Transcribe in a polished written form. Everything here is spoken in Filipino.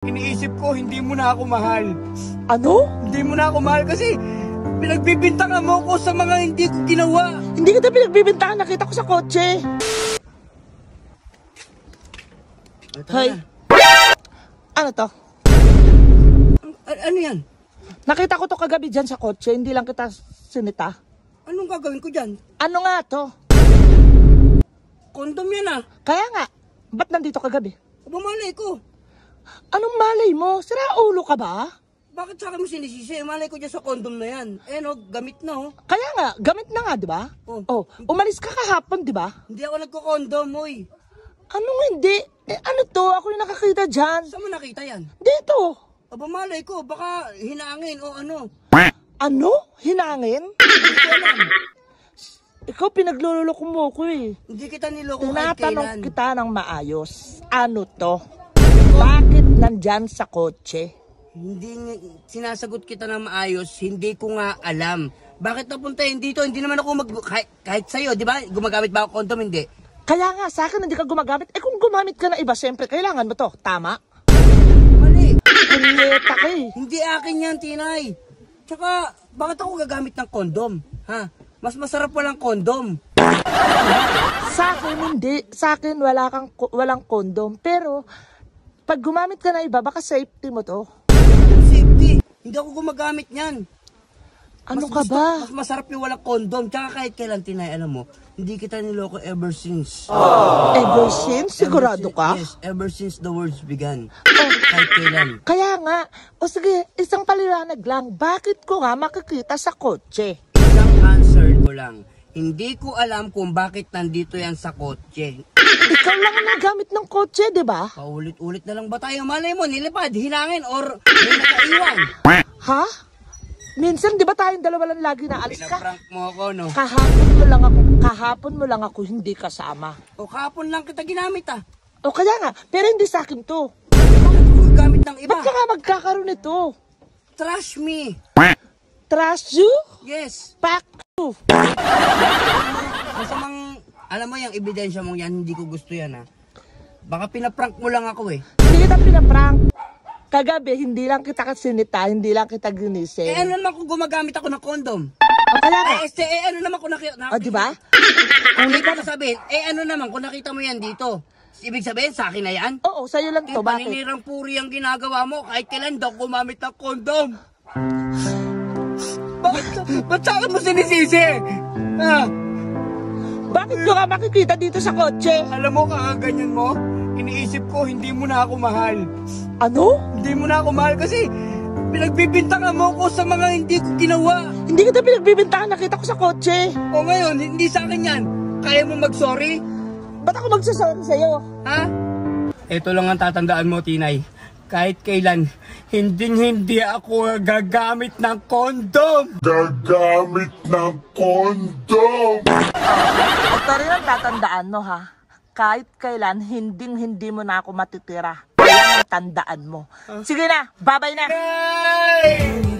Iniisip ko, hindi mo na ako mahal. Ano? Hindi mo na ako mahal kasi pinagbibintangan mo ko sa mga hindi ko ginawa. Hindi kita pinagbibintangan, nakita ko sa kotse. Hoy. Ano to? Ano yan? Nakita ko to kagabi dyan sa kotse, hindi lang kita sinita. Anong gagawin ko dyan? Ano nga to? Kondom yan ah. Kaya nga, ba't nandito kagabi? Bumalay ko. Anong malay mo? Sira ulo ka ba? Bakit sa akin mo sinisisi? Malay ko dyan sa kondom na yan. Eh no, gamit na oh. Kaya nga, gamit na nga, di ba? Oh. Umalis ka kahapon, di ba? Hindi ako nagko-kondom, oy. Anong hindi? Ano to? Ako yung nakakita dyan. Saan mo nakita yan? Dito. Bumalay ko, baka hinangin o ano. Ano? Hinangin? Ikaw pinaglululoko mo ko eh. Hindi kita niloko kahit Tinatanong kailan. kita ng maayos. Ano to? Bakit nandyan sa kotse? Hindi sinasagot kita na maayos, hindi ko nga alam. Bakit napunta yun dito? Hindi naman ako kahit sa'yo, di ba? Gumagamit ba ako kondom? Hindi. Kaya nga, sa akin hindi ka gumagamit. Eh kung gumamit ka na iba, siyempre kailangan mo to. Tama? Mali. Punyeta ka eh. Hindi akin yan, Tinay. Tsaka, bakit ako gagamit ng kondom? Ha? Mas masarap walang kondom. Sa akin hindi. Sa akin walang kondom. Pero, pag gumamit ka na iba, baka safety mo to. Safety. Hindi ako gumagamit niyan. Ano ka ba? Mas masarap yung walang kondom. Tsaka kahit kailan, Tinay, alam mo, hindi kita niloko ever since. Ever since? Sigurado ka? Yes, ever since the words began. Oh, Kahit kailan. kaya nga. O sige, isang paliwanag lang. Bakit ko nga makikita sa kotse? Isang answer ko lang. Hindi ko alam kung bakit nandito yan sa kotse. Ikaw lang ang nagamit ng kotse, di ba? Paulit-ulit na lang ba tayo? Malay mo, nilipad, hinangin, or may nakaiwan. Ha? Minsan, di ba tayong dalawa lang lagi na alis ka? Pinaprank mo ako, no? Kahapon mo lang ako hindi kasama. O kahapon lang kita ginamit, ah. O kaya nga, pero hindi sa akin to. Bakit ko gamit ng iba? Ba't ka nga magkakaroon nito? Trash me. Trust you? Yes. Pack you. Masamang, alam mo yung ebidensya mong yan, hindi ko gusto yan, ha. Baka pinaprank mo lang ako, eh. Hindi kita pinaprank. Kagabi, hindi lang kita sinita, hindi lang kita ginising. Eh ano naman kung gumagamit ako ng kondom? O kaya nga. Ano naman kung nakita... O diba? Kung hindi ko sabihin, ano naman kung nakita mo yan dito? Ibig sabihin, sa akin na yan? Oo, sa'yo lang to. Bakit? Paninirang puri ang ginagawa mo, kahit kailan daw gumamit ng kondom. Ba't sa akin mo sinisisi? Ha? Bakit ko nga makikita dito sa kotse? Alam mo, kakaganyan mo, iniisip ko, hindi mo na ako mahal. Ano? Hindi mo na ako mahal kasi pinagbibintangan mo ko sa mga hindi ko ginawa. Hindi kita pinagbibintangan, nakita ko sa kotse. O ngayon, hindi sa akin yan. Kaya mo mag-sorry? Ba't ako magsasorry sa'yo? Ha? Ito lang ang tatandaan mo, Tinay. Kahit kailan, hindi ako gagamit ng kondom. Gagamit ng kondom. Ito rin ang tatandaan mo ha. Kahit kailan, hindi mo na ako matitira. Kaya ang tandaan mo. Sige na, babay na. Nay!